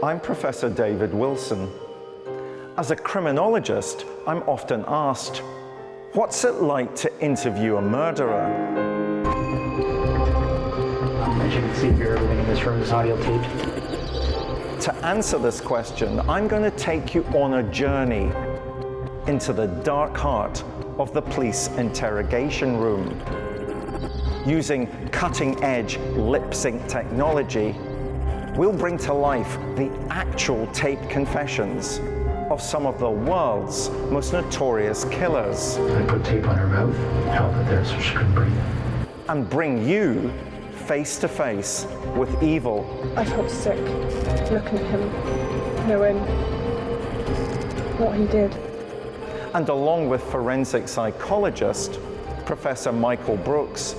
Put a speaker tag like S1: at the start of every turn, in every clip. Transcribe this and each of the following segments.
S1: I'm Professor David Wilson. As a criminologist, I'm often asked, what's it like to interview a murderer?
S2: As you can see here, everything in this room is audio taped.
S1: To answer this question, I'm going to take you on a journey into the dark heart of the police interrogation room. Using cutting-edge lip-sync technology, we'll bring to life the actual taped confessions of some of the world's most notorious killers.
S2: I put tape on her mouth, held it there so she couldn't breathe.
S1: And bring you face to face with evil.
S3: I felt sick looking at him, knowing what he did.
S1: And along with forensic psychologist, Professor Michael Brooks,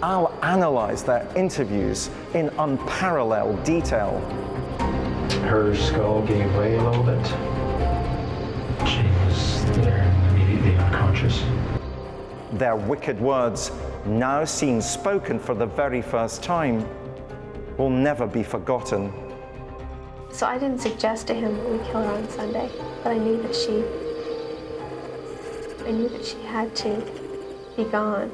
S1: I'll analyze their interviews in unparalleled detail.
S2: Her skull gave way a little bit. She was there, immediately unconscious.
S1: Their wicked words, now seen spoken for the very first time, will never be forgotten.
S4: So I didn't suggest to him that we kill her on Sunday, but I knew that she had to be gone.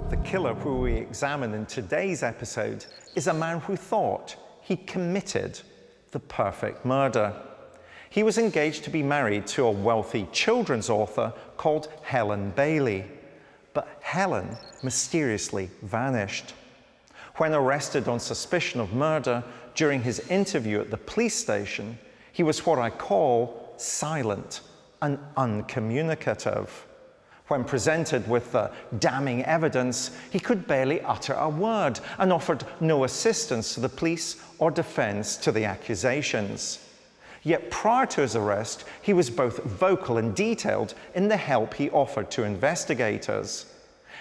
S1: The killer who we examine in today's episode is a man who thought he committed the perfect murder. He was engaged to be married to a wealthy children's author called Helen Bailey, but Helen mysteriously vanished. When arrested on suspicion of murder during his interview at the police station, he was what I call silent and uncommunicative. When presented with the damning evidence, he could barely utter a word and offered no assistance to the police or defense to the accusations. Yet prior to his arrest, he was both vocal and detailed in the help he offered to investigators.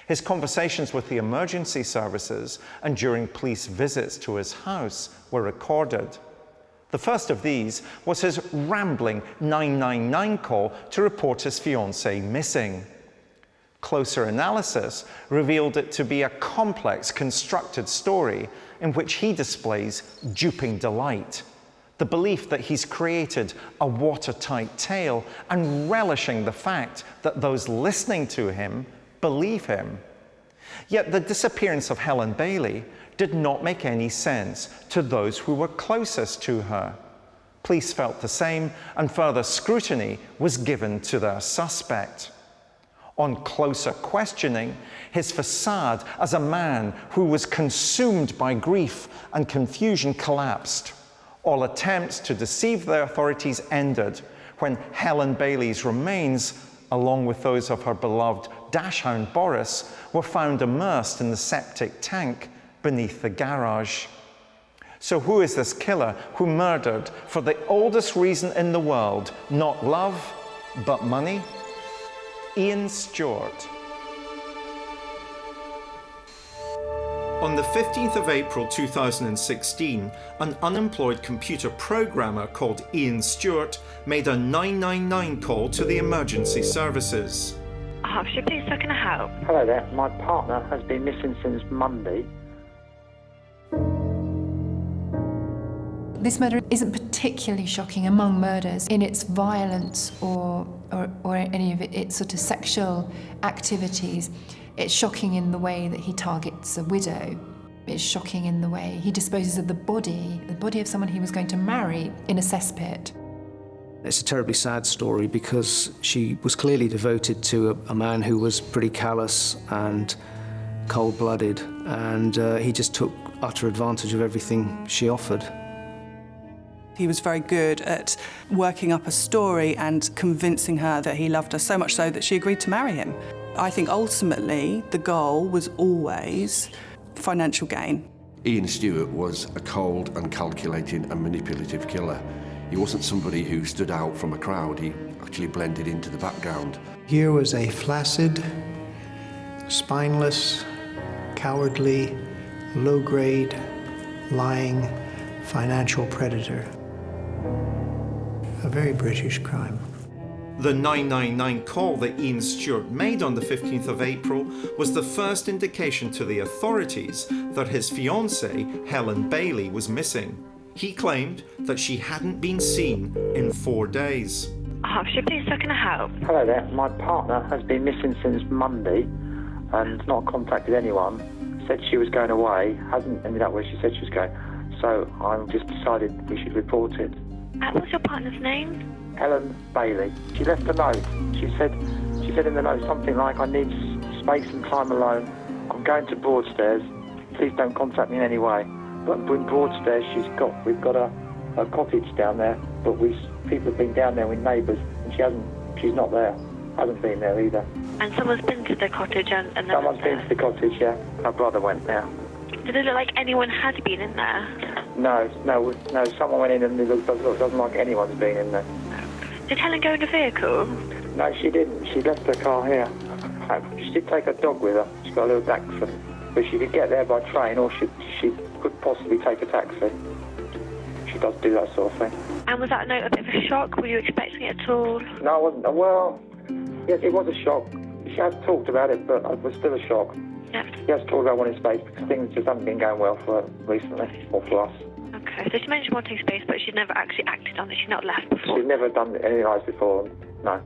S1: His conversations with the emergency services and during police visits to his house were recorded. The first of these was his rambling 999 call to report his fiancée missing. Closer analysis revealed it to be a complex, constructed story in which he displays duping delight, the belief that he's created a watertight tale and relishing the fact that those listening to him believe him. Yet the disappearance of Helen Bailey did not make any sense to those who were closest to her. Police felt the same, and further scrutiny was given to their suspect. On closer questioning, his facade as a man who was consumed by grief and confusion collapsed. All attempts to deceive the authorities ended when Helen Bailey's remains, along with those of her beloved dachshund Boris, were found immersed in the septic tank beneath the garage. So who is this killer who murdered for the oldest reason in the world, not love, but money? Ian Stewart. On the 15th of April 2016, an unemployed computer programmer called Ian Stewart made a 999 call to the emergency services.
S5: Hertfordshire Police, how can I help?
S2: Hello there. My partner has been missing since Monday.
S6: This murder isn't particularly shocking among murders in its violence or any of its sort of sexual activities. It's shocking in the way that he targets a widow. It's shocking in the way he disposes of the body of someone he was going to marry in a cesspit.
S7: It's a terribly sad story because she was clearly devoted to a man who was pretty callous and cold-blooded, and he just took utter advantage of everything she offered.
S8: He was very good at working up a story and convincing her that he loved her, so much so that she agreed to marry him. I think ultimately the goal was always financial gain.
S9: Ian Stewart was a cold and calculating and manipulative killer. He wasn't somebody who stood out from a crowd, he actually blended into the background.
S10: Here was a flaccid, spineless, cowardly, low-grade, lying financial predator. A very British crime.
S1: The 999 call that Ian Stewart made on the 15th of April was the first indication to the authorities that his fiancée, Helen Bailey, was missing. He claimed that she hadn't been seen in 4 days.
S5: Please, how can I help?
S11: Hello there. My partner has been missing since Monday and not contacted anyone. Said she was going away, hasn't ended up where she said she was going. So I just decided we should report it.
S5: What's your partner's name?
S11: Helen Bailey. She left a note. She said in the note something like, I need space and time alone. I'm going to Broadstairs. Please don't contact me in any way. But in Broadstairs, we've got a cottage down there, but people have been down there with neighbours, and she's not there. Hasn't been there either.
S5: And someone's been to the cottage and
S11: someone's been to the cottage, yeah. My brother went there.
S5: Did it look like anyone had been in there?
S11: No. Someone went in and it doesn't like anyone's been in there.
S5: Did Helen go in a vehicle?
S11: No, she didn't. She left her car here. She did take her dog with her. She's got a little Dachshund. But she could get there by train, or she could possibly take a taxi. She does do that sort of thing.
S5: And was that note a bit of a shock? Were you expecting it at all?
S11: No, I wasn't. Well, yes, it was a shock. She has talked about it, but it was still a shock.
S5: Yep.
S11: She has talked about wanting space because things just haven't been going well for her recently, or for us.
S5: Okay, so she mentioned wanting space, but she'd never actually acted on it. She'd not left before.
S11: She'd never done anything like this before, no.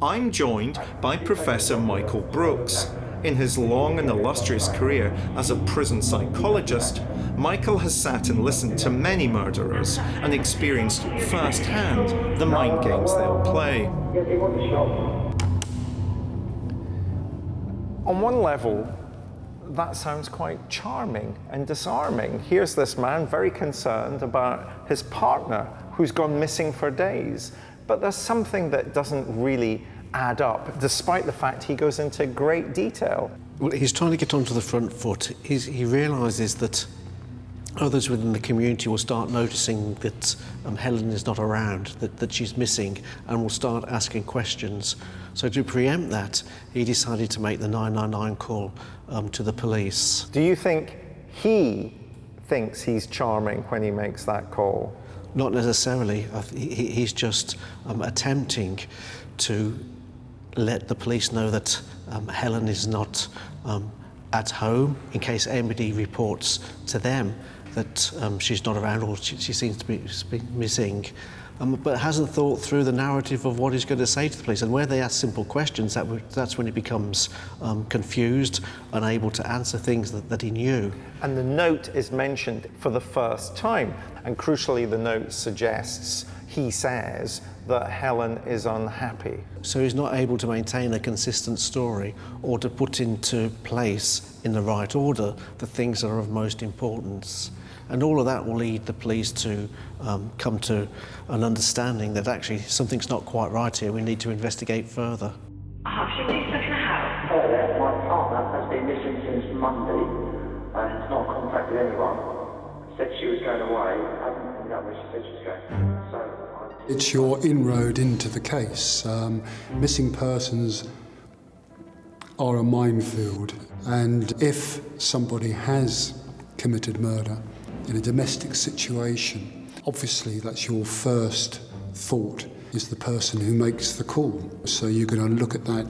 S1: I'm joined by Professor Michael Brooks. In his long and illustrious career as a prison psychologist, Michael has sat and listened to many murderers and experienced firsthand the mind games they'll play. On one level, that sounds quite charming and disarming. Here's this man very concerned about his partner who's gone missing for days. But there's something that doesn't really add up, despite the fact he goes into great detail.
S12: Well, he's trying to get onto the front foot. He realises that others within the community will start noticing that Helen is not around, that she's missing, and will start asking questions. So to preempt that, he decided to make the 999 call to the police.
S1: Do you think he thinks he's charming when he makes that call?
S12: Not necessarily. He's just attempting to let the police know that Helen is not at home, in case anybody reports to them that she's not around or she seems to be missing, but hasn't thought through the narrative of what he's going to say to the police. And where they ask simple questions, that's when he becomes confused, unable to answer things that he knew.
S1: And the note is mentioned for the first time. And crucially, the note suggests, he says, that Helen is unhappy.
S12: So he's not able to maintain a consistent story or to put into place in the right order the things that are of most importance. And all of that will lead the police to come to an understanding that actually something's not quite right here, we need to investigate further.
S11: Hello there, my partner has been missing since Monday and not contacted anyone. Said she was going away, hasn't ended up where she said she was going.
S13: It's your inroad into the case. Missing persons are a minefield, and if somebody has committed murder in a domestic situation, obviously that's your first thought, is the person who makes the call. So you're going to look at that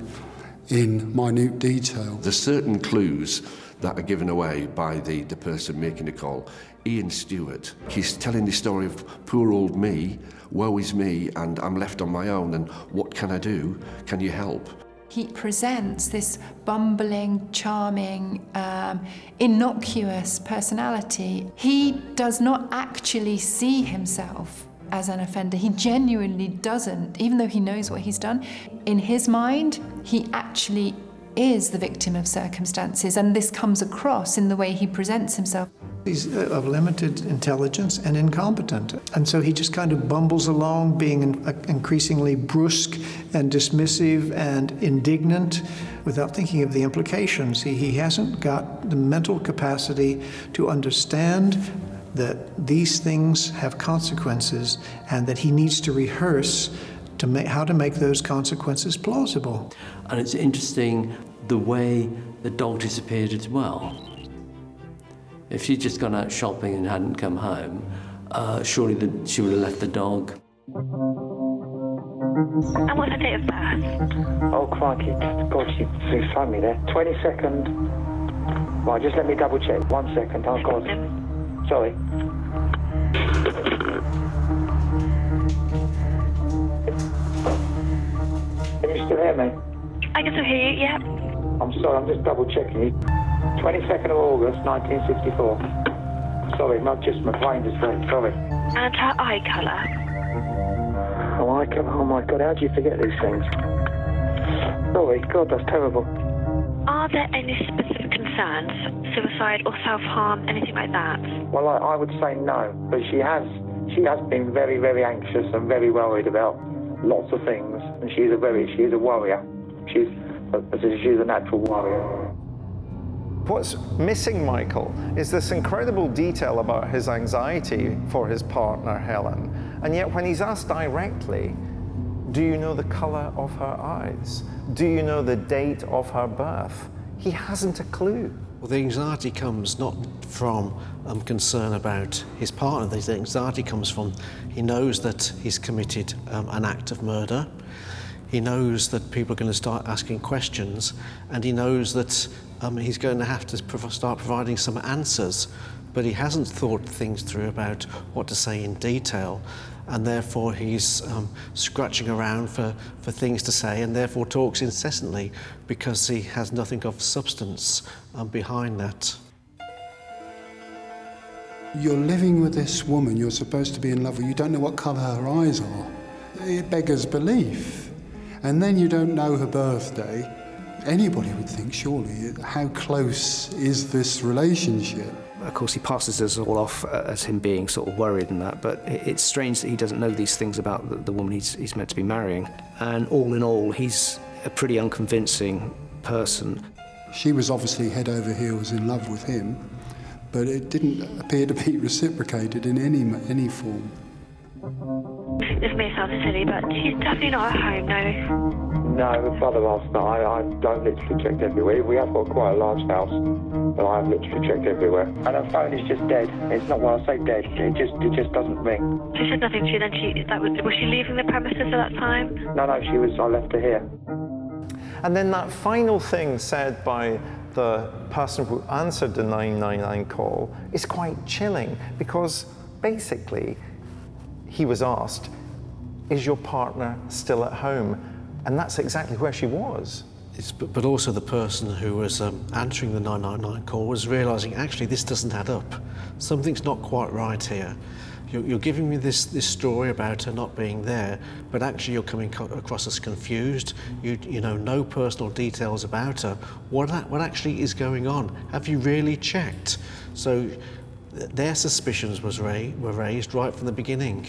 S13: in minute detail.
S9: There's certain clues that are given away by the person making the call. Ian Stewart, he's telling the story of poor old me, woe is me, and I'm left on my own, and what can I do? Can you help?
S6: He presents this bumbling, charming, innocuous personality. He does not actually see himself as an offender. He genuinely doesn't, even though he knows what he's done. In his mind, he actually is the victim of circumstances, and this comes across in the way he presents himself.
S10: He's of limited intelligence and incompetent. And so he just kind of bumbles along, being increasingly brusque and dismissive and indignant without thinking of the implications. He hasn't got the mental capacity to understand that these things have consequences and that he needs to rehearse how to make those consequences plausible.
S14: And it's interesting the way the dog disappeared as well. If she'd just gone out shopping and hadn't come home, surely she would have left the dog.
S5: And what's her date of birth?
S11: Oh, crikey. God, she phoned me there. 22nd. Right, just let me double check. 1 second. Oh, God. Sorry. Can you still hear me?
S5: I can still hear you, yeah.
S11: I'm sorry, I'm just double checking you. 22nd of August, 1964. Sorry, my brain just went, sorry.
S5: And her eye colour?
S11: Oh my God, how do you forget these things? Sorry, God, that's terrible.
S5: Are there any specific concerns? Suicide or self-harm, anything like that?
S11: Well, I would say no, but she has been very, very anxious and very worried about lots of things, and she is a warrior. She's a natural warrior.
S1: What's missing, Michael, is this incredible detail about his anxiety for his partner, Helen. And yet when he's asked directly, do you know the colour of her eyes? Do you know the date of her birth? He hasn't a clue.
S12: Well, the anxiety comes not from concern about his partner. The anxiety comes from he knows that he's committed an act of murder. He knows that people are going to start asking questions, and he knows that he's going to have to start providing some answers, but he hasn't thought things through about what to say in detail, and therefore he's scratching around for things to say, and therefore talks incessantly because he has nothing of substance behind that.
S13: You're living with this woman you're supposed to be in love with. You don't know what colour her eyes are. It beggars belief. And then you don't know her birthday. Anybody would think, surely, how close is this relationship?
S7: Of course, he passes us all off as him being sort of worried and that, but it's strange that he doesn't know these things about the woman he's meant to be marrying. And all in all, he's a pretty unconvincing person.
S13: She was obviously head over heels in love with him, but it didn't appear to be reciprocated in any form.
S5: This may sound silly, but she's definitely not at home, no.
S11: No, the father last night, I've literally checked everywhere. We have got quite a large house, but I've literally checked everywhere. And her phone is just dead. It's not, well, I say dead, it just doesn't ring.
S5: She said nothing to you then? Was she leaving the premises at that time?
S11: No, I left her here.
S1: And then that final thing said by the person who answered the 999 call is quite chilling, because basically he was asked, is your partner still at home? And that's exactly where she was.
S12: But also the person who was answering the 999 call was realising, actually, this doesn't add up. Something's not quite right here. You're giving me this story about her not being there, but actually you're coming across as confused. You know no personal details about her. What actually is going on? Have you really checked? So their suspicions were raised right from the beginning.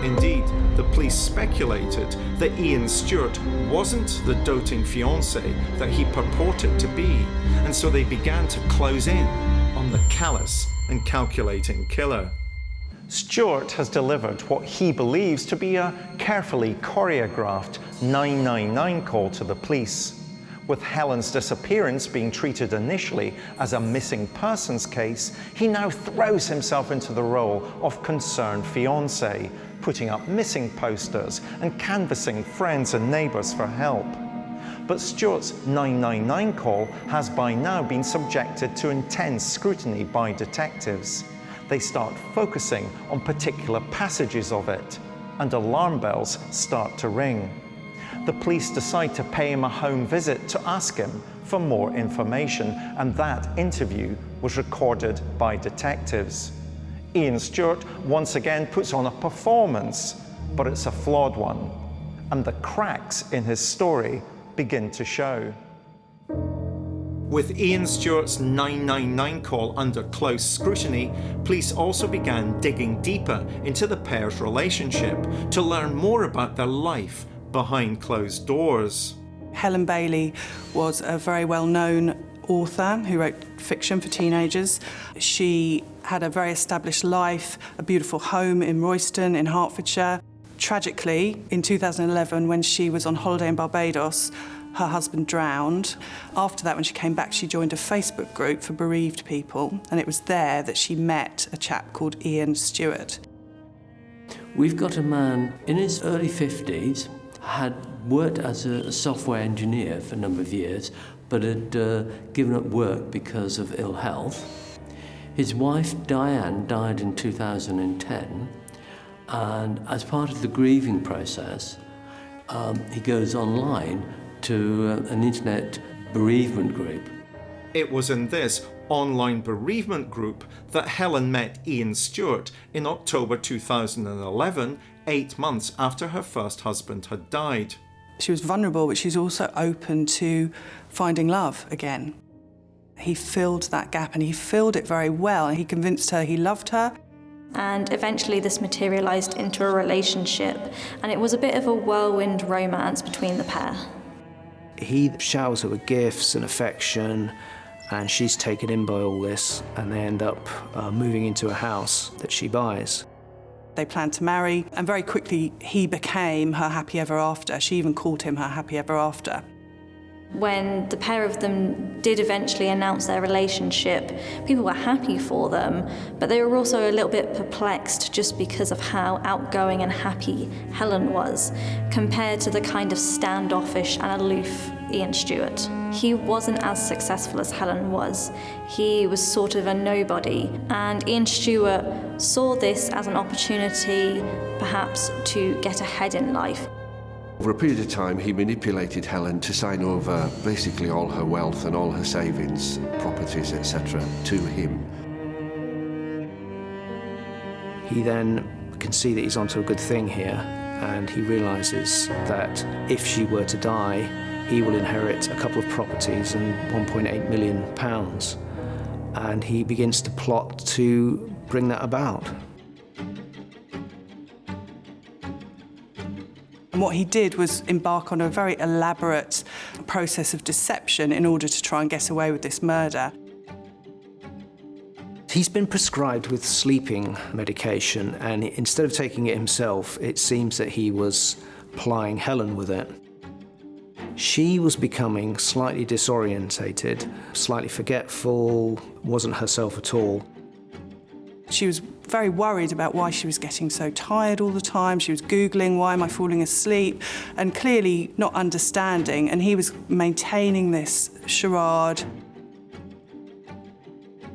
S1: Indeed, the police speculated that Ian Stewart wasn't the doting fiancé that he purported to be, and so they began to close in on the callous and calculating killer. Stewart has delivered what he believes to be a carefully choreographed 999 call to the police. With Helen's disappearance being treated initially as a missing persons case, he now throws himself into the role of concerned fiancé, putting up missing posters and canvassing friends and neighbours for help. But Stewart's 999 call has by now been subjected to intense scrutiny by detectives. They start focusing on particular passages of it, and alarm bells start to ring. The police decide to pay him a home visit to ask him for more information, and that interview was recorded by detectives. Ian Stewart once again puts on a performance, but it's a flawed one, and the cracks in his story begin to show. With Ian Stewart's 999 call under close scrutiny, police also began digging deeper into the pair's relationship to learn more about their life behind closed doors.
S8: Helen Bailey was a very well-known author who wrote fiction for teenagers. She had a very established life, a beautiful home in Royston in Hertfordshire. Tragically, in 2011, when she was on holiday in Barbados, her husband drowned. After that, when she came back, she joined a Facebook group for bereaved people, and it was there that she met a chap called Ian Stewart.
S14: We've got a man in his early 50s, had worked as a software engineer for a number of years, but had given up work because of ill health. His wife, Diane, died in 2010, and as part of the grieving process, he goes online to an internet bereavement group.
S1: It was in this online bereavement group that Helen met Ian Stewart in October 2011, 8 months after her first husband had died.
S8: She was vulnerable, but she's also open to finding love again. He filled that gap, and he filled it very well. He convinced her he loved her.
S15: And eventually this materialised into a relationship, and it was a bit of a whirlwind romance between the pair.
S7: He showers her with gifts and affection, and she's taken in by all this, and they end up moving into a house that she buys.
S8: They planned to marry, and very quickly he became her happy ever after. She even called him her happy ever after.
S15: When the pair of them did eventually announce their relationship, people were happy for them, but they were also a little bit perplexed just because of how outgoing and happy Helen was, compared to the kind of standoffish and aloof Ian Stewart. He wasn't as successful as Helen was. He was sort of a nobody, and Ian Stewart saw this as an opportunity, perhaps, to get ahead in life.
S9: Over a period of time, he manipulated Helen to sign over basically all her wealth and all her savings, properties, etc., to him.
S7: He then can see that he's onto a good thing here, and he realises that if she were to die, he will inherit a couple of properties and £1.8 million, and he begins to plot to bring that about.
S8: And what he did was embark on a very elaborate process of deception in order to try and get away with this murder.
S7: He's been prescribed with sleeping medication, and instead of taking it himself, it seems that he was plying Helen with it. She was becoming slightly disorientated, slightly forgetful, wasn't herself at all.
S8: She was very worried about why she was getting so tired all the time. She was Googling, why am I falling asleep? And clearly not understanding, and he was maintaining this charade.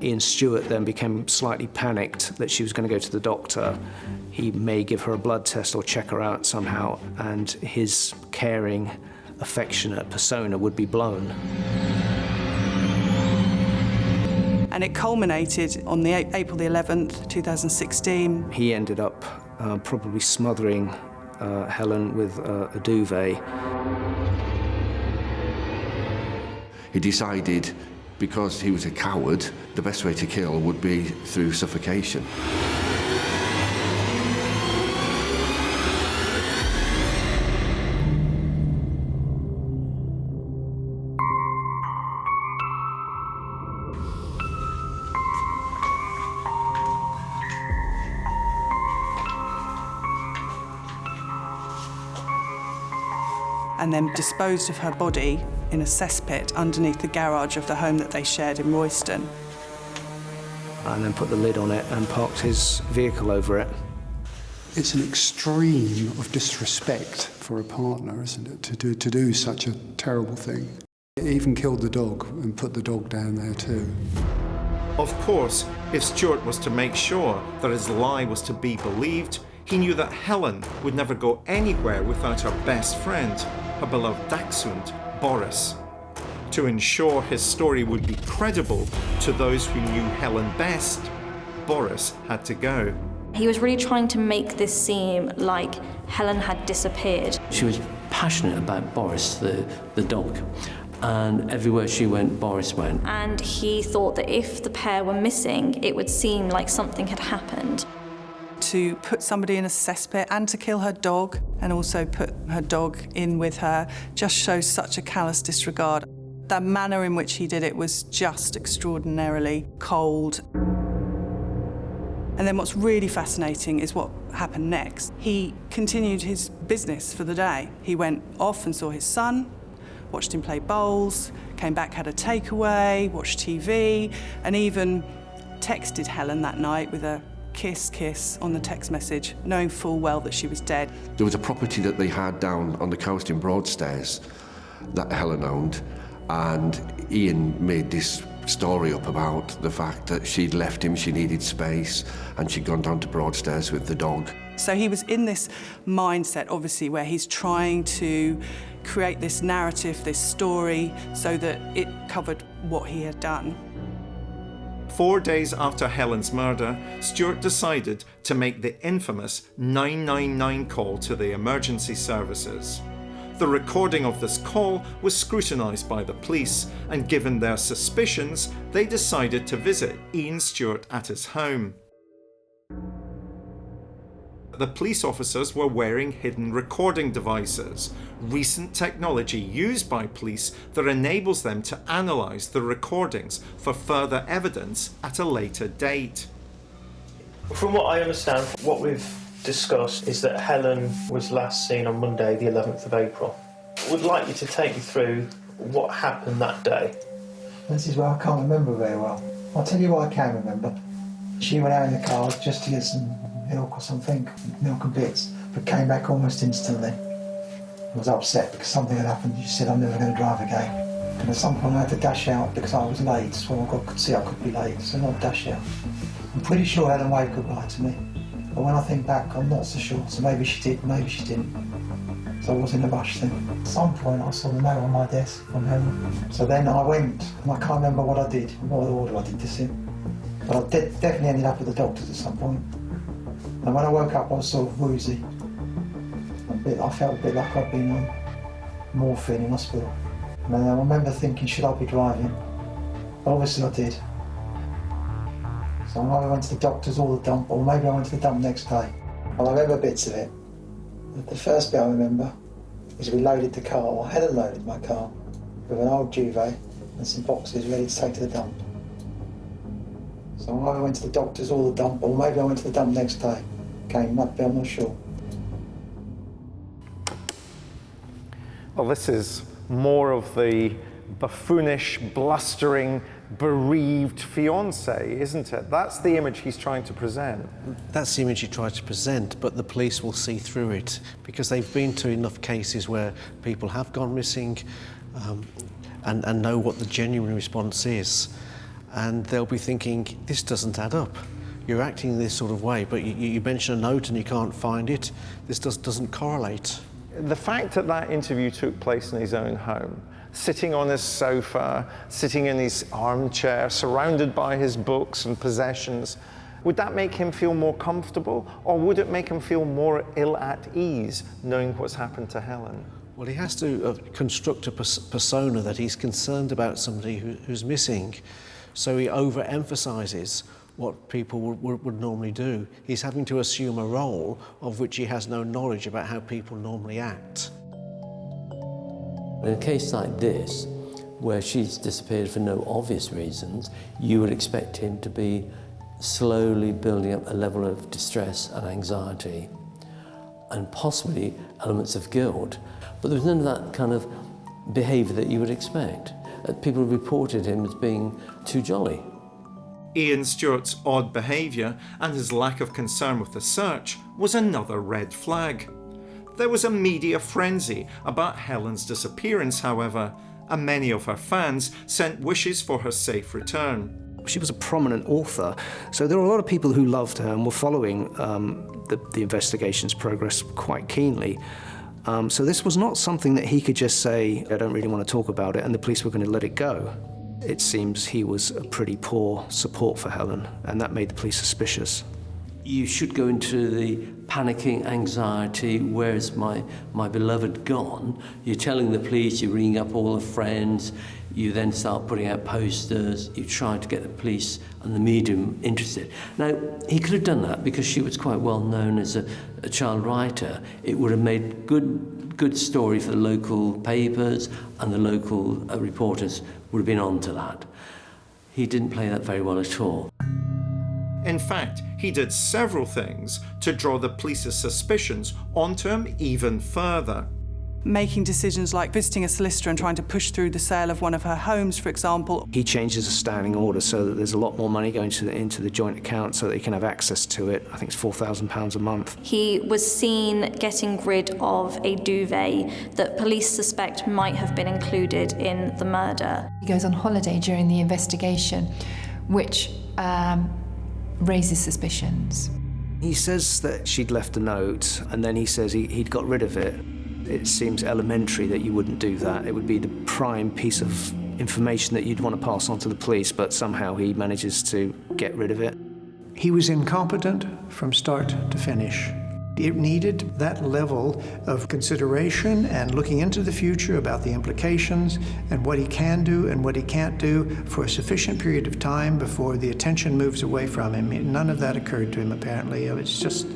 S7: Ian Stewart then became slightly panicked that she was going to go to the doctor. He may give her a blood test or check her out somehow, and his caring, affectionate persona would be blown.
S8: And it culminated on the April the 11th, 2016.
S7: He ended up probably smothering Helen with a duvet.
S9: He decided, because he was a coward, the best way to kill would be through suffocation.
S8: And then disposed of her body in a cesspit underneath the garage of the home that they shared in Royston.
S7: And then put the lid on it and parked his vehicle over it.
S13: It's an extreme of disrespect for a partner, isn't it, to do such a terrible thing. It even killed the dog and put the dog down there too.
S1: Of course, if Stewart was to make sure that his lie was to be believed, he knew that Helen would never go anywhere without her best friend, her beloved dachshund, Boris. To ensure his story would be credible to those who knew Helen best, Boris had to go.
S15: He was really trying to make this seem like Helen had disappeared.
S14: She was passionate about Boris, the dog, and everywhere she went, Boris went.
S15: And he thought that if the pair were missing, it would seem like something had happened.
S8: To put somebody in a cesspit and to kill her dog and also put her dog in with her just shows such a callous disregard. The manner in which he did it was just extraordinarily cold. And then what's really fascinating is what happened next. He continued his business for the day. He went off and saw his son, watched him play bowls, came back, had a takeaway, watched TV, and even texted Helen that night with a kiss on the text message, knowing full well that she was dead.
S9: There was a property that they had down on the coast in Broadstairs that Helen owned, and Ian made this story up about the fact that she'd left him, she needed space, and she'd gone down to Broadstairs with the dog.
S8: So he was in this mindset, obviously, where he's trying to create this narrative, this story, so that it covered what he had done.
S1: 4 days after Helen's murder, Stewart decided to make the infamous 999 call to the emergency services. The recording of this call was scrutinised by the police, and given their suspicions, they decided to visit Ian Stewart at his home. The police officers were wearing hidden recording devices, recent technology used by police that enables them to analyse the recordings for further evidence at a later date.
S2: From what I understand, what we've discussed is that Helen was last seen on Monday, the 11th of April. I would like you to take me through what happened that day.
S10: This is where I can't remember very well. I'll tell you what I can remember. She went out in the car just to get some milk or something, milk and bits, but came back almost instantly. I was upset because something had happened. She said, I'm never going to drive again. And at some point I had to dash out because I was late, so I could see I could be late, so not dash out. I'm pretty sure Helen Wade could lie to me, but when I think back, I'm not so sure. So maybe she did, maybe she didn't. So I was in a rush then. At some point I saw the note on my desk from Helen. So then I went, and I can't remember what I did, what order I did this in. But I definitely ended up at the doctor's at some point. And when I woke up, I was sort of woozy. I felt a bit like I'd been on morphine in hospital. And I remember thinking, should I be driving? But obviously I did. So I either went to the doctor's or the dump, or maybe I went to the dump next day. But I remember bits of it. The first bit I remember is we loaded the car, or Helen loaded my car, with an old duvet and some boxes ready to take to the dump. So I either went to the doctor's or the dump, or maybe I went to the dump next day. Came up, I'm not sure.
S1: Well, this is more of the buffoonish, blustering, bereaved fiancé, isn't it? That's the image he's trying to present.
S12: That's the image he tried to present, but the police will see through it because they've been to enough cases where people have gone missing and know what the genuine response is. And they'll be thinking, this doesn't add up. You're acting in this sort of way, but you mention a note and you can't find it. This doesn't correlate.
S1: The fact that that interview took place in his own home, sitting on his sofa, sitting in his armchair, surrounded by his books and possessions, would that make him feel more comfortable, or would it make him feel more ill at ease knowing what's happened to Helen?
S12: Well, he has to construct a persona that he's concerned about somebody who's missing, so he overemphasises what people would normally do. He's having to assume a role of which he has no knowledge about how people normally act.
S14: In a case like this, where she's disappeared for no obvious reasons, you would expect him to be slowly building up a level of distress and anxiety, and possibly elements of guilt. But there was none of that kind of behaviour that you would expect. People reported him as being too jolly.
S1: Ian Stewart's odd behaviour and his lack of concern with the search was another red flag. There was a media frenzy about Helen's disappearance, however, and many of her fans sent wishes for her safe return.
S7: She was a prominent author, so there were a lot of people who loved her and were following the investigation's progress quite keenly. So this was not something that he could just say, I don't really want to talk about it, and the police were going to let it go. It seems he was a pretty poor support for Helen, and that made the police suspicious.
S14: You should go into the panicking anxiety, where is my beloved gone? You're telling the police, you're ringing up all the friends, you then start putting out posters, you try to get the police and the medium interested. Now, he could have done that because she was quite well known as a child writer. It would have made good story for the local papers, and the local reporters would have been on to that. He didn't play that very well at all.
S1: In fact, he did several things to draw the police's suspicions onto him even further.
S8: Making decisions like visiting a solicitor and trying to push through the sale of one of her homes, for example.
S7: He changes a standing order so that there's a lot more money going into the joint account so that he can have access to it. I think it's £4,000 a month.
S15: He was seen getting rid of a duvet that police suspect might have been included in the murder.
S6: He goes on holiday during the investigation, which raises suspicions.
S7: He says that she'd left a note, and then he says he'd got rid of it. It seems elementary that you wouldn't do that. It would be the prime piece of information that you'd want to pass on to the police, but somehow he manages to get rid of it.
S10: He was incompetent from start to finish. It needed that level of consideration and looking into the future about the implications and what he can do and what he can't do for a sufficient period of time before the attention moves away from him. None of that occurred to him, apparently. It's just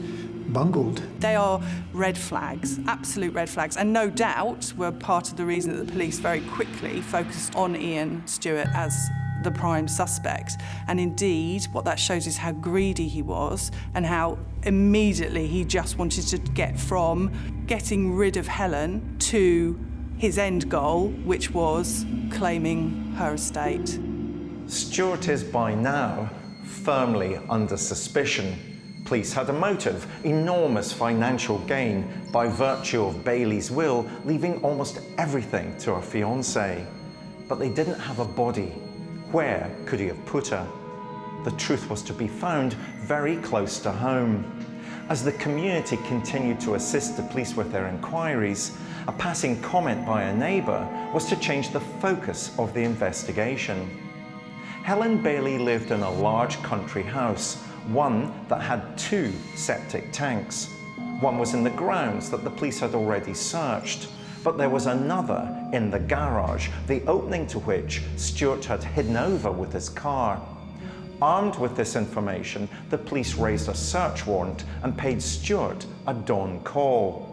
S10: bungled.
S8: They are red flags, absolute red flags, and no doubt were part of the reason that the police very quickly focused on Ian Stewart as the prime suspect. And indeed, what that shows is how greedy he was and how immediately he just wanted to get from getting rid of Helen to his end goal, which was claiming her estate.
S1: Stewart is by now firmly under suspicion. Police had a motive, enormous financial gain by virtue of Bailey's will, leaving almost everything to her fiancé. But they didn't have a body. Where could he have put her? The truth was to be found very close to home. As the community continued to assist the police with their inquiries, a passing comment by a neighbour was to change the focus of the investigation. Helen Bailey lived in a large country house, one that had 2 septic tanks. One was in the grounds that the police had already searched, but there was another in the garage, the opening to which Stewart had hidden over with his car. Armed with this information, the police raised a search warrant and paid Stewart a dawn call.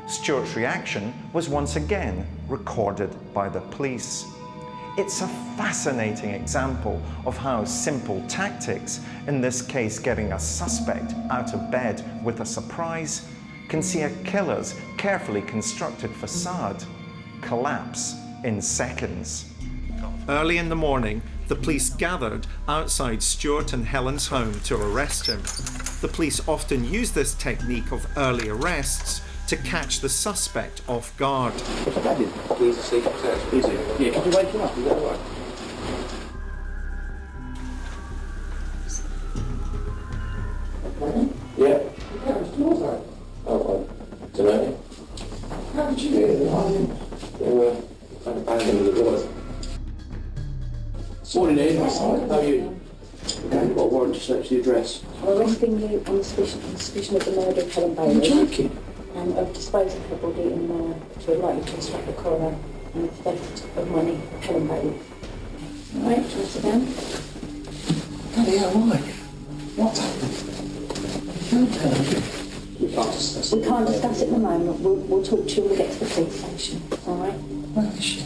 S1: Stewart's reaction was once again recorded by the police. It's a fascinating example of how simple tactics, in this case getting a suspect out of bed with a surprise, can see a killer's carefully constructed facade collapse in seconds. Early in the morning, the police gathered outside Stewart and Helen's home to arrest him. The police often use this technique of early arrests to catch the suspect off guard.
S16: He's asleep upstairs. Is he? Yeah, can you wake him up? Is that all right? Yeah. Oh, tonight? How did you get it? They were kind of banging on the doors. Morning, Ian. How are you? Okay, you've got a warrant to search the address.
S17: I'm arresting you on suspicion of the murder of Helen Bailey.
S16: You're joking?
S17: And of disposing of her body to likely to instruct the coroner and the theft of money of Helen Bailey. All right, do you want to sit down?
S16: Bloody hell, why? What's happened? Don't tell me. We can't discuss it.
S17: We can't discuss it at the moment. We'll talk to you when we get to the police station. All right?
S16: Where is she?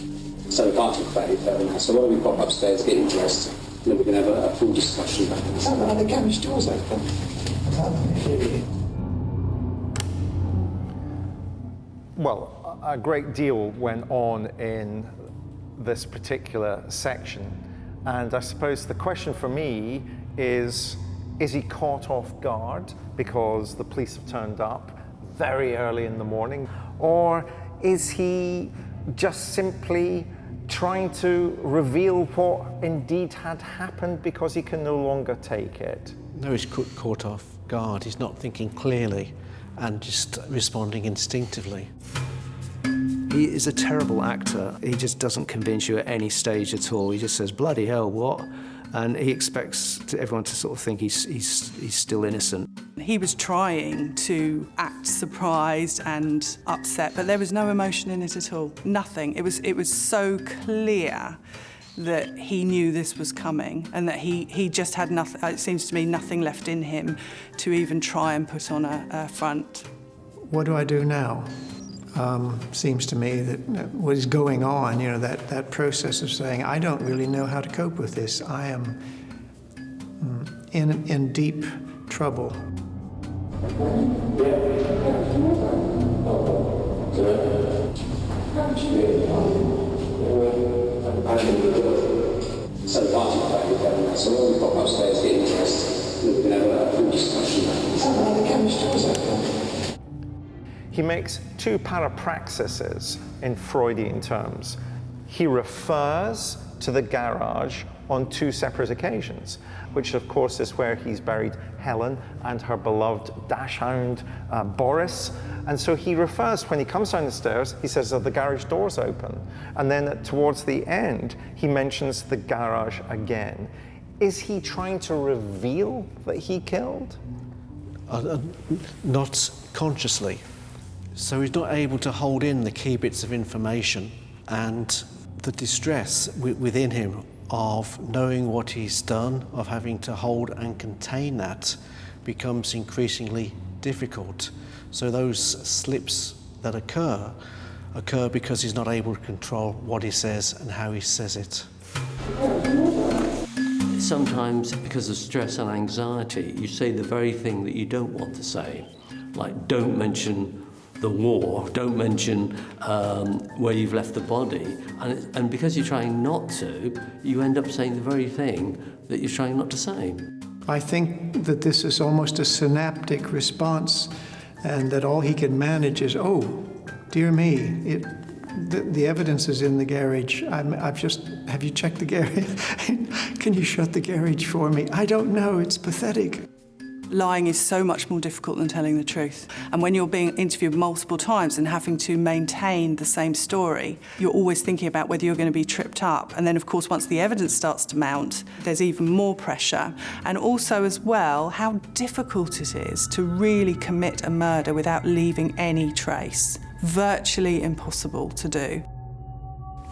S16: So we can't talk about it further now. So why don't we pop upstairs, get him dressed, and then we can have a full discussion about this. Oh, no, the garage door's open.
S1: Well, a great deal went on in this particular section, and I suppose the question for me is he caught off guard because the police have turned up very early in the morning, or is he just simply trying to reveal what indeed had happened because he can no longer take it?
S12: No, he's caught off guard. He's not thinking clearly and just responding instinctively.
S7: He is a terrible actor. He just doesn't convince you at any stage at all. He just says, bloody hell, what? And he expects everyone to sort of think he's still innocent.
S8: He was trying to act surprised and upset, but there was no emotion in it at all. Nothing. It was so clear that he knew this was coming and that he just had nothing, it seems to me, nothing left in him to even try and put on a front.
S10: What do I do now? Seems to me that what is going on, that process of saying, I don't really know how to cope with this. I am in deep trouble.
S16: So the party played with so when we pop upstairs getting dressed, we can have a full discussion. The camera's doors open.
S1: He makes two parapraxises in Freudian terms. He refers to the garage on two separate occasions, which of course is where he's buried Helen and her beloved dachshund Boris. And so he refers, when he comes down the stairs, he says, "Are the garage doors open?" And then towards the end, he mentions the garage again. Is he trying to reveal that he killed?
S12: Not consciously. So he's not able to hold in the key bits of information, and the distress within him of knowing what he's done, of having to hold and contain that, becomes increasingly difficult. So those slips that occur because he's not able to control what he says and how he says it.
S14: Sometimes, because of stress and anxiety, you say the very thing that you don't want to say. Like, don't mention the war, don't mention where you've left the body. And because you're trying not to, you end up saying the very thing that you're trying not to say.
S10: I think that this is almost a synaptic response, and that all he can manage is, oh, dear me, the evidence is in the garage. Have you checked the garage? Can you shut the garage for me? I don't know, it's pathetic.
S8: Lying is so much more difficult than telling the truth. And when you're being interviewed multiple times and having to maintain the same story, you're always thinking about whether you're going to be tripped up. And then, of course, once the evidence starts to mount, there's even more pressure. And also, as well, how difficult it is to really commit a murder without leaving any trace. Virtually impossible to do.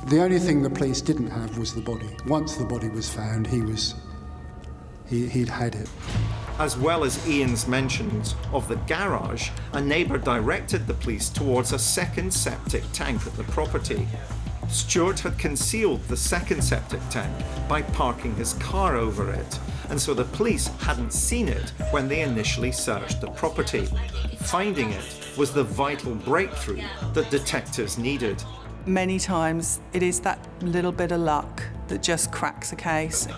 S13: The only thing the police didn't have was the body. Once the body was found, he'd had it.
S1: As well as Ian's mentions of the garage, a neighbour directed the police towards a second septic tank at the property. Stewart had concealed the second septic tank by parking his car over it, and so the police hadn't seen it when they initially searched the property. Finding it was the vital breakthrough that detectives needed.
S8: Many times it is that little bit of luck that just cracks a case.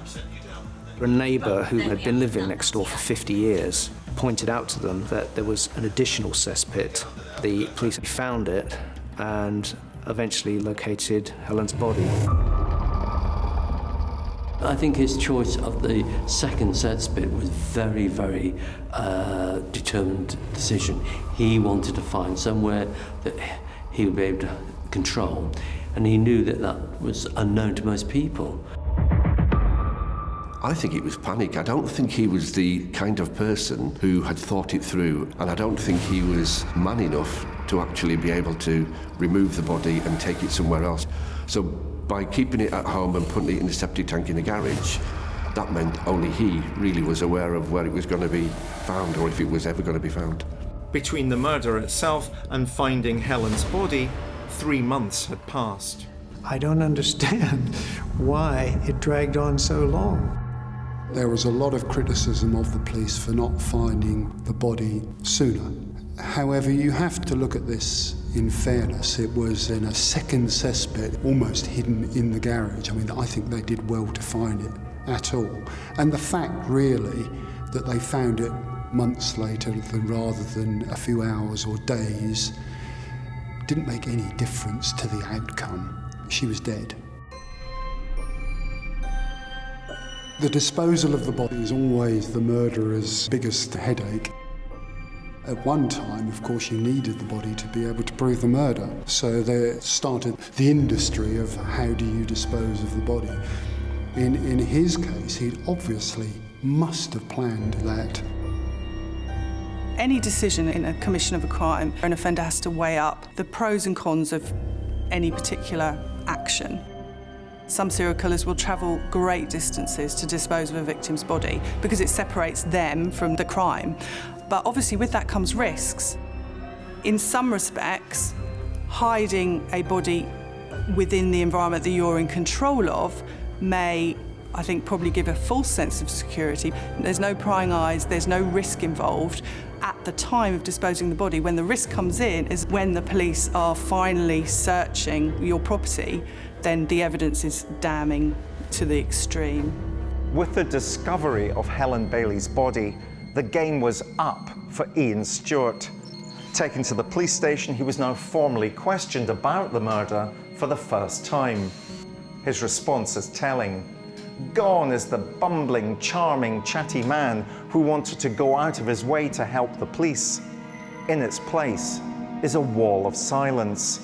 S7: A neighbour who had been living next door for 50 years pointed out to them that there was an additional cesspit. The police found it and eventually located Helen's body.
S14: I think his choice of the second cesspit was very, very determined decision. He wanted to find somewhere that he would be able to control, and he knew that that was unknown to most people.
S9: I think it was panic. I don't think he was the kind of person who had thought it through, and I don't think he was man enough to actually be able to remove the body and take it somewhere else. So by keeping it at home and putting it in the septic tank in the garage, that meant only he really was aware of where it was going to be found, or if it was ever going to be found.
S1: Between the murder itself and finding Helen's body, 3 months had passed.
S10: I don't understand why it dragged on so long.
S13: There was a lot of criticism of the police for not finding the body sooner. However, you have to look at this in fairness. It was in a second cesspit, almost hidden in the garage. I mean, I think they did well to find it at all. And the fact, really, that they found it months later rather than a few hours or days didn't make any difference to the outcome. She was dead. The disposal of the body is always the murderer's biggest headache. At one time, of course, you needed the body to be able to prove the murder. So they started the industry of how do you dispose of the body. In his case, he obviously must have planned that.
S8: Any decision in a commission of a crime, an offender has to weigh up the pros and cons of any particular action. Some serial killers will travel great distances to dispose of a victim's body because it separates them from the crime. But obviously with that comes risks. In some respects, hiding a body within the environment that you're in control of may I think probably give a false sense of security. There's no prying eyes, there's no risk involved. At the time of disposing the body, when the risk comes in is when the police are finally searching your property, then the evidence is damning to the extreme.
S1: With the discovery of Helen Bailey's body, the game was up for Ian Stewart. Taken to the police station, he was now formally questioned about the murder for the first time. His response is telling. Gone is the bumbling, charming, chatty man who wanted to go out of his way to help the police. In its place is a wall of silence.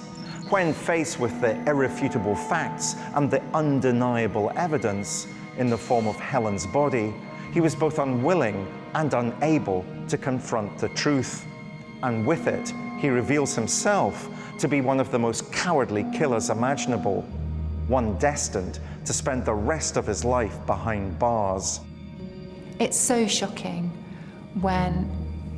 S1: When faced with the irrefutable facts and the undeniable evidence in the form of Helen's body, he was both unwilling and unable to confront the truth. And with it, he reveals himself to be one of the most cowardly killers imaginable, one destined to spend the rest of his life behind bars.
S6: It's so shocking when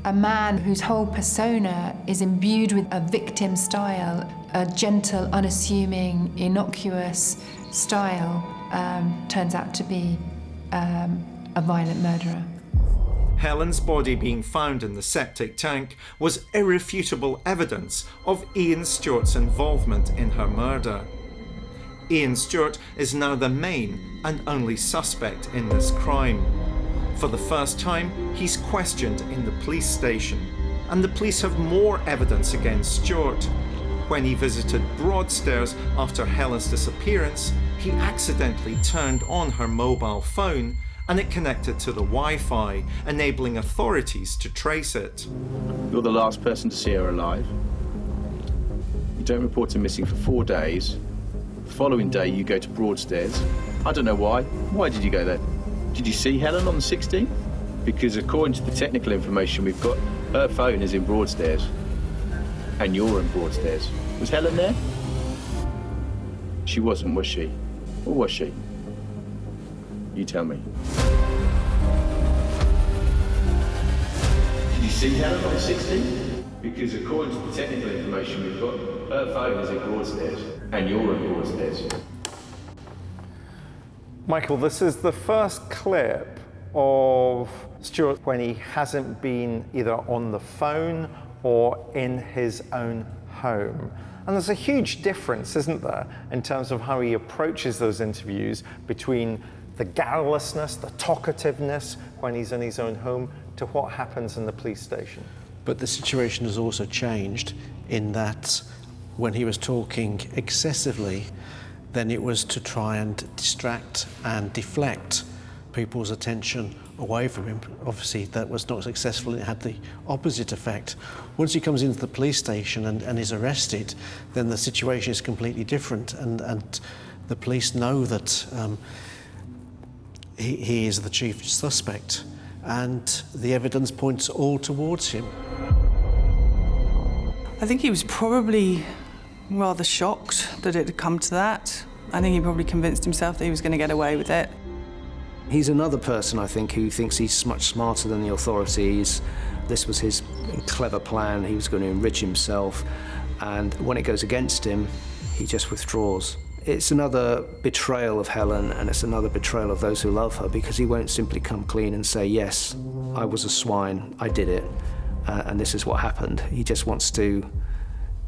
S6: a man whose whole persona is imbued with a victim style, a gentle, unassuming, innocuous style, turns out to be a violent murderer.
S1: Helen's body being found in the septic tank was irrefutable evidence of Ian Stewart's involvement in her murder. Ian Stewart is now the main and only suspect in this crime. For the first time, he's questioned in the police station, and the police have more evidence against Stewart. When he visited Broadstairs after Helen's disappearance, he accidentally turned on her mobile phone and it connected to the Wi-Fi, enabling authorities to trace it.
S18: You're the last person to see her alive. You don't report her missing for 4 days. The following day, you go to Broadstairs. I don't know why. Why did you go there? Did you see Helen on the 16th? Because according to the technical information we've got, her phone is in Broadstairs. And you're in Broadstairs. Was Helen there? She wasn't, was she? Or was she? You tell me. Did you see Helen on the 16th? Because according to the technical information we've got, her phone is in Broadstairs. And you're in Broadstairs.
S1: Michael, this is the first clip of Stewart when he hasn't been either on the phone or in his own home. And there's a huge difference, isn't there, in terms of how he approaches those interviews between the garrulousness, the talkativeness when he's in his own home to what happens in the police station.
S12: But the situation has also changed in that when he was talking excessively, then it was to try and distract and deflect people's attention away from him. Obviously, that was not successful. It had the opposite effect. Once he comes into the police station and is arrested, then the situation is completely different, and the police know that he is the chief suspect, and the evidence points all towards him.
S8: I think he was probably rather shocked that it had come to that. I think he probably convinced himself that he was going to get away with it.
S7: He's another person, I think, who thinks he's much smarter than the authorities. This was his clever plan. He was going to enrich himself, and when it goes against him, he just withdraws. It's another betrayal of Helen, and it's another betrayal of those who love her, because he won't simply come clean and say, yes, I was a swine, I did it, and this is what happened. He just wants to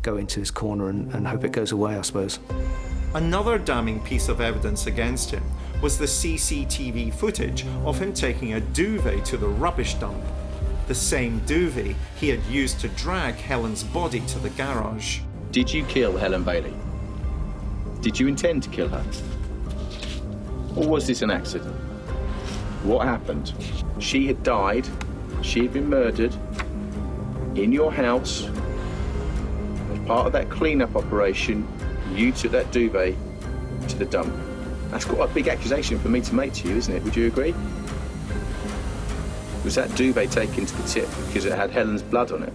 S7: go into his corner and hope it goes away, I suppose.
S1: Another damning piece of evidence against him was the CCTV footage of him taking a duvet to the rubbish dump, the same duvet he had used to drag Helen's body to the garage.
S18: Did you kill Helen Bailey? Did you intend to kill her? Or was this an accident? What happened? She had died, she had been murdered in your house. As part of that clean-up operation, you took that duvet to the dump. That's quite a big accusation for me to make to you, isn't it? Would you agree? Was that duvet taken to the tip because it had Helen's blood on it?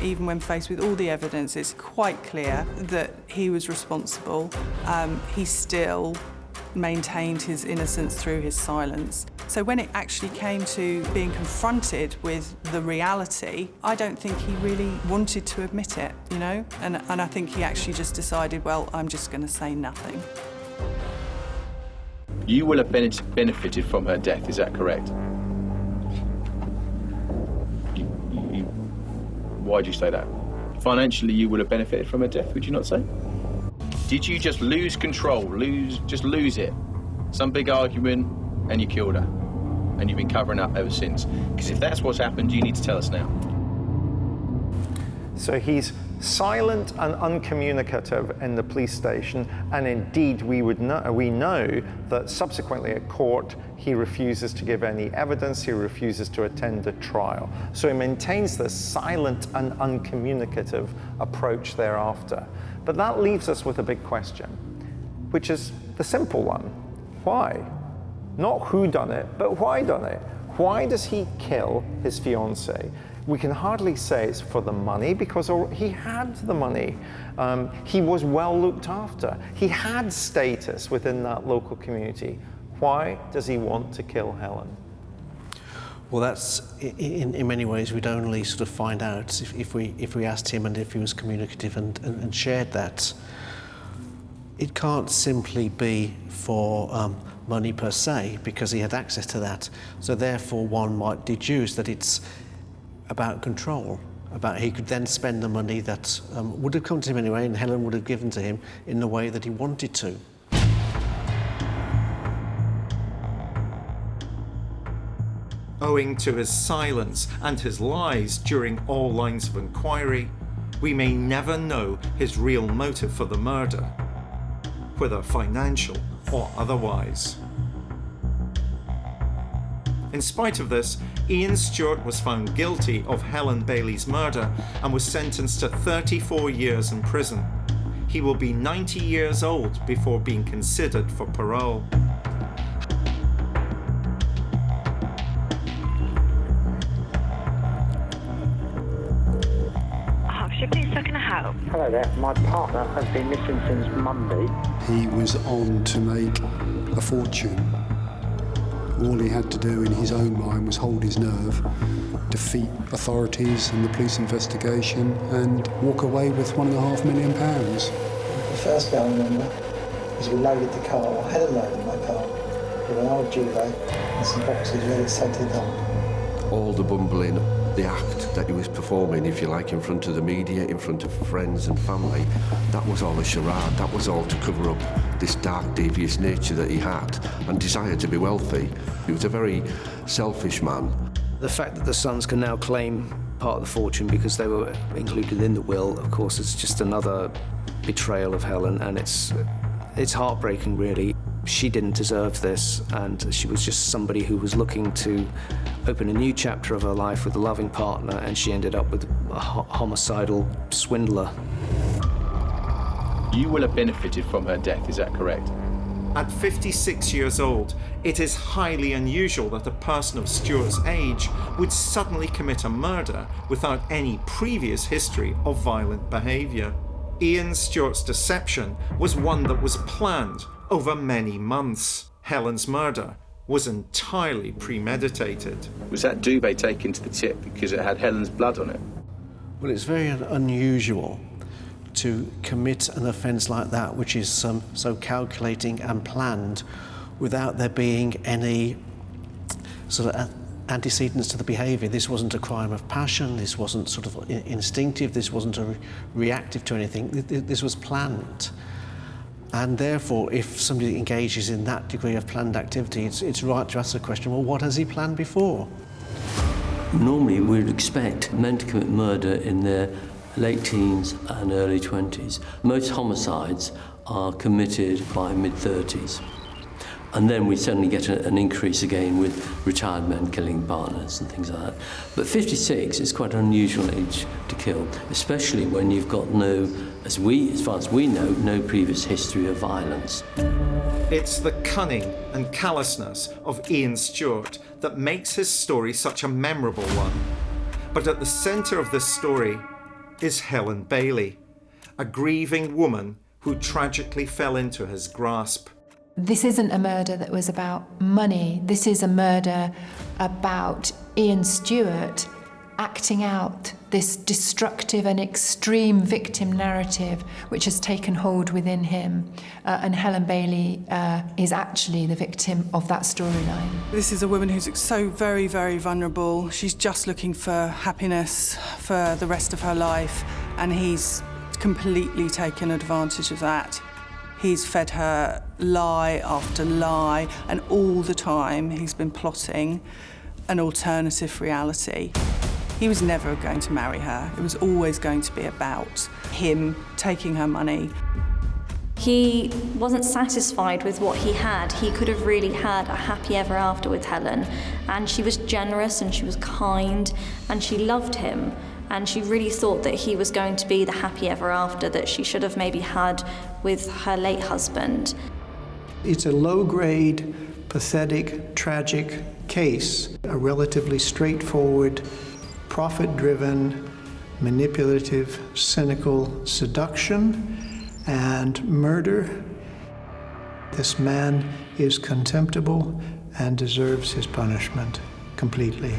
S8: Even when faced with all the evidence, it's quite clear that he was responsible. He still maintained his innocence through his silence. So when it actually came to being confronted with the reality, I don't think he really wanted to admit it, you know? And I think he actually just decided, well, I'm just going to say nothing.
S18: You will have benefited from her death, is that correct? Why do you say that? Financially, you would have benefited from her death, would you not say? Did you just lose control, just lose it? Some big argument, and you killed her. And you've been covering up ever since. Because if that's what's happened, you need to tell us now.
S1: So he's silent and uncommunicative in the police station, and indeed we know that subsequently at court he refuses to give any evidence, he refuses to attend a trial. So he maintains this silent and uncommunicative approach thereafter. But that leaves us with a big question, which is the simple one. Why? Not who done it, but why done it? Why does he kill his fiancée? We can hardly say it's for the money, because he had the money. He was well looked after. He had status within that local community. Why does he want to kill Helen?
S12: Well, that's, in many ways, we'd only sort of find out if we asked him and if he was communicative and shared that. It can't simply be for money per se, because he had access to that. So therefore, one might deduce that it's about control, about he could then spend the money that would have come to him anyway, and Helen would have given to him in the way that he wanted to.
S1: Owing to his silence and his lies during all lines of inquiry, we may never know his real motive for the murder, whether financial or otherwise. In spite of this, Ian Stewart was found guilty of Helen Bailey's murder and was sentenced to 34 years in prison. He will be 90 years old before being considered for parole.
S11: Hello there. My partner has been missing since Monday.
S13: He was on to make a fortune. All he had to do in his own mind was hold his nerve, defeat authorities and the police investigation, and walk away with £1.5 million.
S10: The first thing I remember was we loaded the car, or Helen loaded my car, with an old duvet and some boxes ready scented on.
S9: All the bumbling, the act that he was performing, if you like, in front of the media, in front of friends and family, that was all a charade. That was all to cover up this dark, devious nature that he had and desire to be wealthy. He was a very selfish man.
S7: The fact that the sons can now claim part of the fortune because they were included in the will, of course, is just another betrayal of Helen, and it's heartbreaking, really. She didn't deserve this, and she was just somebody who was looking to open a new chapter of her life with a loving partner, and she ended up with a homicidal swindler.
S18: You will have benefited from her death, is that correct?
S1: At 56 years old, it is highly unusual that a person of Stewart's age would suddenly commit a murder without any previous history of violent behaviour. Ian Stewart's deception was one that was planned over many months. Helen's murder was entirely premeditated.
S18: Was that duvet taken to the tip because it had Helen's blood on it?
S12: Well, it's very unusual to commit an offence like that, which is so calculating and planned, without there being any sort of antecedents to the behaviour. This wasn't a crime of passion, this wasn't sort of instinctive, this wasn't reactive to anything, this was planned. And therefore, if somebody engages in that degree of planned activity, it's right to ask the question, well, what has he planned before?
S14: Normally, we'd expect men to commit murder in their late teens and early 20s. Most homicides are committed by mid-30s. And then we suddenly get an increase again with retired men killing partners and things like that. But 56 is quite an unusual age to kill, especially when you've got as far as we know, no previous history of violence.
S1: It's the cunning and callousness of Ian Stewart that makes his story such a memorable one. But at the centre of this story is Helen Bailey, a grieving woman who tragically fell into his grasp.
S6: This isn't a murder that was about money. This is a murder about Ian Stewart acting out this destructive and extreme victim narrative which has taken hold within him. And Helen Bailey is actually the victim of that storyline.
S8: This is a woman who's so very, very vulnerable. She's just looking for happiness for the rest of her life, and he's completely taken advantage of that. He's fed her lie after lie, and all the time he's been plotting an alternative reality. He was never going to marry her. It was always going to be about him taking her money.
S15: He wasn't satisfied with what he had. He could have really had a happy ever after with Helen, and she was generous and she was kind and she loved him, and she really thought that he was going to be the happy ever after that she should have maybe had with her late husband.
S10: It's a low-grade, pathetic, tragic case, a relatively straightforward, profit-driven, manipulative, cynical seduction and murder. This man is contemptible and deserves his punishment completely.